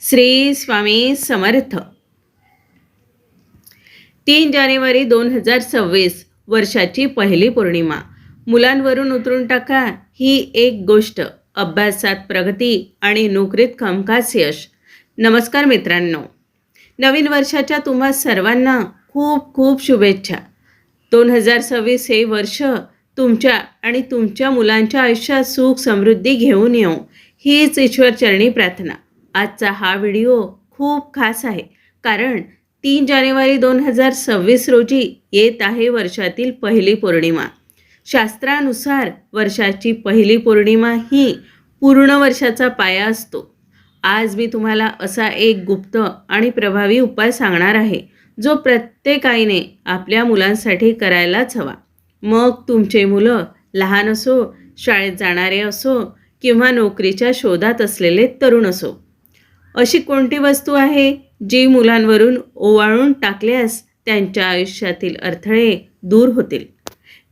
श्री स्वामी समर्थ. 3 जानेवारी 2026 वर्षाची पहिली पौर्णिमा. मुलांवरून उतरून टाका ही एक गोष्ट, अभ्यासात प्रगती आणि नोकरीत हमखास यश. नमस्कार मित्रांनो, नवीन वर्षाच्या तुम्हा सर्वांना खूप खूप शुभेच्छा. 2026 हे वर्ष तुमच्या आणि तुमच्या मुलांच्या आयुष्यात सुख समृद्धी घेऊन येऊ, हीच ईश्वरचरणी प्रार्थना. आजचा हा व्हिडिओ खूप खास आहे, कारण 3 जानेवारी 2026 रोजी येत आहे वर्षातील पहिली पौर्णिमा. शास्त्रानुसार वर्षाची पहिली पौर्णिमा ही पूर्ण वर्षाचा पाया असतो. आज मी तुम्हाला असा एक गुप्त आणि प्रभावी उपाय सांगणार आहे, जो प्रत्येक आईने आपल्या मुलांसाठी करायलाच हवा. मग तुमचे मुलं लहान असो, शाळेत जाणारे असो किंवा नोकरीच्या शोधात असलेले तरुण असो. अशी कोणती वस्तू आहे जी मुलांवरून ओवाळून टाकल्यास त्यांच्या आयुष्यातील अडथळे दूर होतील,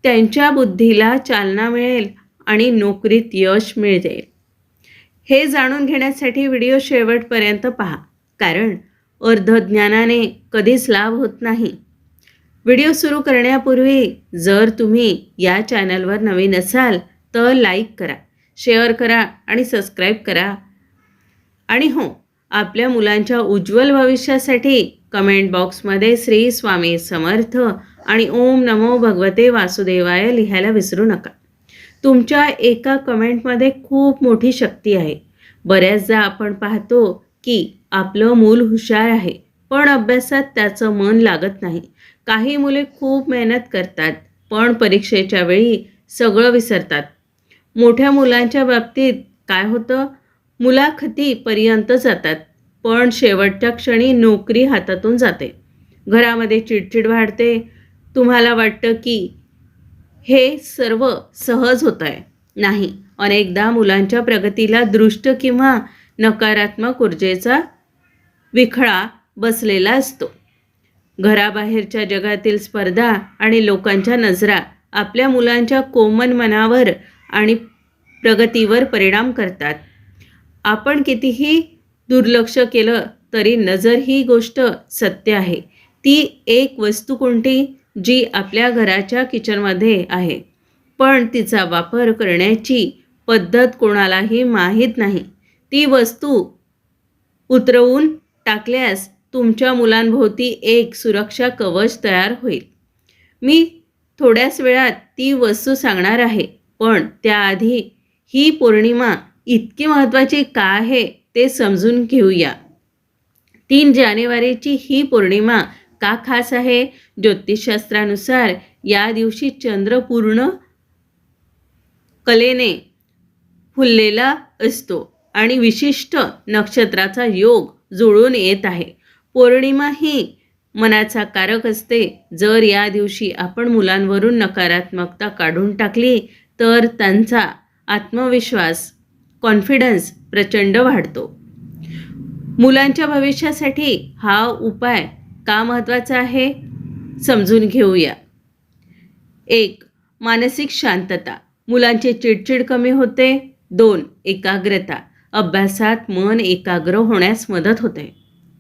त्यांच्या बुद्धीला चालना मिळेल आणि नोकरीत यश मिळेल? हे जाणून घेण्यासाठी व्हिडिओ शेवटपर्यंत पहा, कारण अर्धज्ञानाने कधीच लाभ होत नाही. व्हिडिओ सुरू करण्यापूर्वी जर तुम्ही या चॅनलवर नवीन असाल तर लाईक करा, शेअर करा आणि सबस्क्राईब करा. आणि हो, आपल्या मुलांच्या उज्ज्वल भविष्यासाठी कमेंट बॉक्समध्ये श्री स्वामी समर्थ आणि ओम नमो भगवते वासुदेवाय लिहायला विसरू नका. तुमच्या एका कमेंटमध्ये खूप मोठी शक्ती आहे. बऱ्याचदा आपण पाहतो की आपलं मूल हुशार आहे, पण अभ्यासात त्याचं मन लागत नाही. काही मुले खूप मेहनत करतात, पण परीक्षेच्या वेळी सगळं विसरतात. मोठ्या मुलांच्या बाबतीत काय होतं? मुलाखतीपर्यंत जातात, पण शेवटच्या क्षणी नोकरी हातातून जाते. घरामध्ये चिडचिड वाढते. तुम्हाला वाटतं की हे सर्व सहज होत आहे. नाही, अनेकदा मुलांच्या प्रगतीला दृष्ट किंवा नकारात्मक ऊर्जेचा विखळा बसलेला असतो. घराबाहेरच्या जगातील स्पर्धा आणि लोकांच्या नजरा आपल्या मुलांच्या कोमल मनावर आणि प्रगतीवर परिणाम करतात. आपण कितीही दुर्लक्ष केलं तरी नजर ही गोष्ट सत्य आहे. ती एक वस्तू कोणती जी आपल्या घराच्या किचनमध्ये आहे, पण तिचा वापर करण्याची पद्धत कोणालाही माहीत नाही. ती वस्तू उतरवून टाकल्यास तुमच्या मुलांभोवती एक सुरक्षा कवच तयार होईल. मी थोड्याच वेळात ती वस्तू सांगणार आहे, पण त्याआधी ही पौर्णिमा इतकी महत्त्वाची का आहे ते समजून घेऊया. 3 जानेवारीची ही पौर्णिमा का खास आहे? ज्योतिषशास्त्रानुसार या दिवशी चंद्र पूर्ण कलेने फुललेला असतो आणि विशिष्ट नक्षत्राचा योग जुळून येत आहे. पौर्णिमा ही मनाचा कारक असते. जर या दिवशी आपण मुलांवरून नकारात्मकता काढून टाकली तर त्यांचा आत्मविश्वास, कॉन्फिडन्स प्रचंड वाढतो. मुलांच्या भविष्यासाठी हा उपाय का महत्त्वाचा आहे समजून घेऊया. 1. मानसिक शांतता. मुलांची चिडचिड कमी होते. 2. एकाग्रता. अभ्यासात मन एकाग्र होण्यास मदत होते.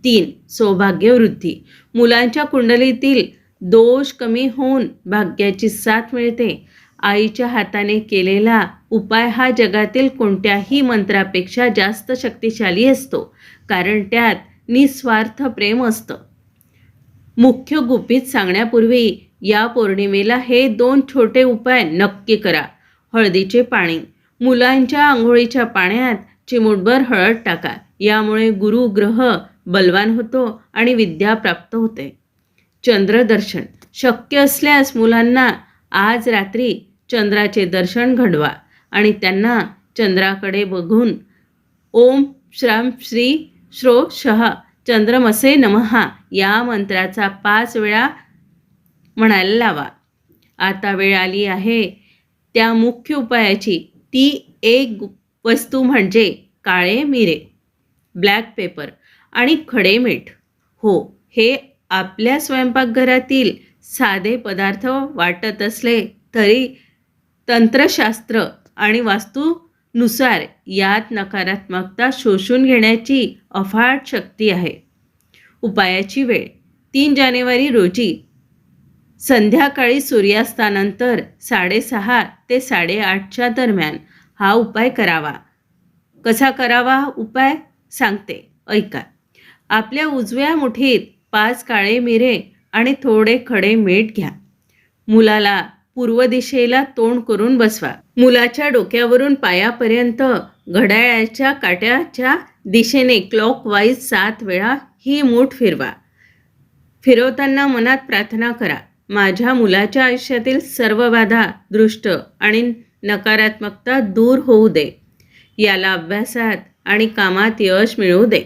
3. सौभाग्य वृद्धी. मुलांच्या कुंडलीतील दोष कमी होऊन भाग्याची साथ मिळते. आईच्या हाताने केलेला उपाय हा जगातील कोणत्याही मंत्रापेक्षा जास्त शक्तिशाली असतो, कारण त्यात निस्वार्थ प्रेम असतं. मुख्य गुपित सांगण्यापूर्वी या पौर्णिमेला हे 2 छोटे उपाय नक्की करा. हळदीचे पाणी. मुलांच्या आंघोळीच्या पाण्यात चिमूटभर हळद टाका. यामुळे गुरुग्रह बलवान होतो आणि विद्या प्राप्त होते. चंद्रदर्शन. शक्य असल्यास मुलांना आज रात्री चंद्राचे दर्शन घडवा आणि त्यांना चंद्राकडे बघून ओम श्राम श्री श्रो शः चंद्रमसे नमः या मंत्राचा 5 वेळा म्हणायला लावा. आता वेळ आली आहे त्या मुख्य उपायाची. ती एक वस्तू म्हणजे काळे मिरे, ब्लॅक पेपर आणि खडे मीठ. हो, हे आपल्या स्वयंपाकघरातील साधे पदार्थ वाटत असले तरी तंत्रशास्त्र आणि वास्तूनुसार यात नकारात्मकता शोषून घेण्याची अफाट शक्ती आहे. उपायाची वेळ 3 जानेवारी रोजी संध्याकाळी सूर्यास्तानंतर 6:30 ते 8:30च्या दरम्यान हा उपाय करावा. कसा करावा उपाय सांगते, ऐका. आपल्या उजव्या मुठीत 5 काळे मिरे आणि थोडे खडे मीठ घ्या. मुलाला पूर्व दिशेला तोंड करून बसवा. मुलाच्या डोक्यावरून पायापर्यंत घड्याळाच्या काट्याच्या दिशेने क्लॉकवाईज 7 वेळा ही मूठ फिरवा. फिरवताना मनात प्रार्थना करा, माझ्या मुलाच्या आयुष्यातील सर्व बाधा, दृष्ट आणि नकारात्मकता दूर होऊ दे. याला अभ्यासात आणि कामात यश मिळू दे.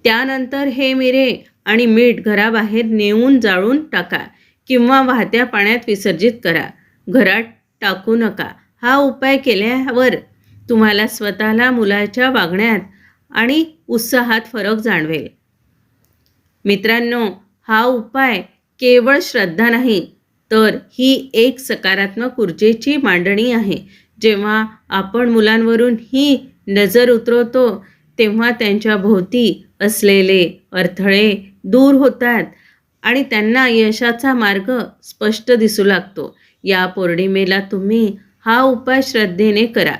त्यानंतर हे मिरे आणि मीठ घराबाहेर नेऊन जाळून टाका किंवा वाहत्या पाण्यात विसर्जित करा. घरात टाकू नका. हा उपाय केल्यावर तुम्हाला स्वतःला, मुलाच्या वागण्यात आणि उत्साहात फरक जाणवेल. मित्रांनो, हा उपाय केवळ श्रद्धा नाही, तर ही एक सकारात्मक ऊर्जेची मांडणी आहे. जेव्हा आपण मुलांवरून ही नजर उतरवतो, तेव्हा त्यांच्या भोवती असलेले अडथळे दूर होतात आणि त्यांना यशाचा मार्ग स्पष्ट दिसू लागतो. या पौर्णिमेला तुम्ही हा उपाय श्रद्धेने करा.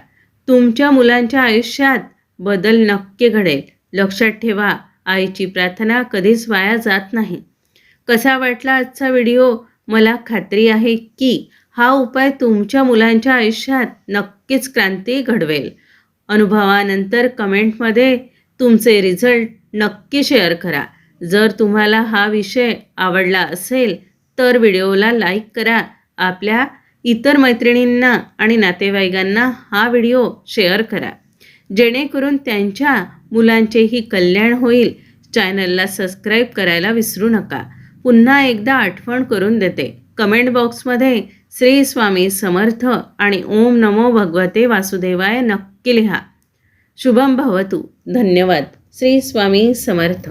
तुमच्या मुलांच्या आयुष्यात बदल नक्की घडेल. लक्षात ठेवा, आईची प्रार्थना कधीच वाया जात नाही. कसा वाटला आजचा व्हिडिओ? मला खात्री आहे की हा उपाय तुमच्या मुलांच्या आयुष्यात नक्कीच क्रांती घडवेल. अनुभवानंतर कमेंटमध्ये तुमचे रिझल्ट नक्की शेअर करा. जर तुम्हाला हा विषय आवडला असेल तर व्हिडिओला लाईक करा. आपल्या इतर मैत्रिणींना आणि नातेवाईकांना हा व्हिडिओ शेअर करा, जेणेकरून त्यांच्या मुलांचेही कल्याण होईल. चॅनलला सबस्क्राईब करायला विसरू नका. पुन्हा एकदा आठवण करून देते, कमेंट बॉक्समध्ये श्री स्वामी समर्थ आणि ओम नमो भगवते वासुदेवाय नक्की लिहा. शुभम भवतु. धन्यवाद. श्री स्वामी समर्थ.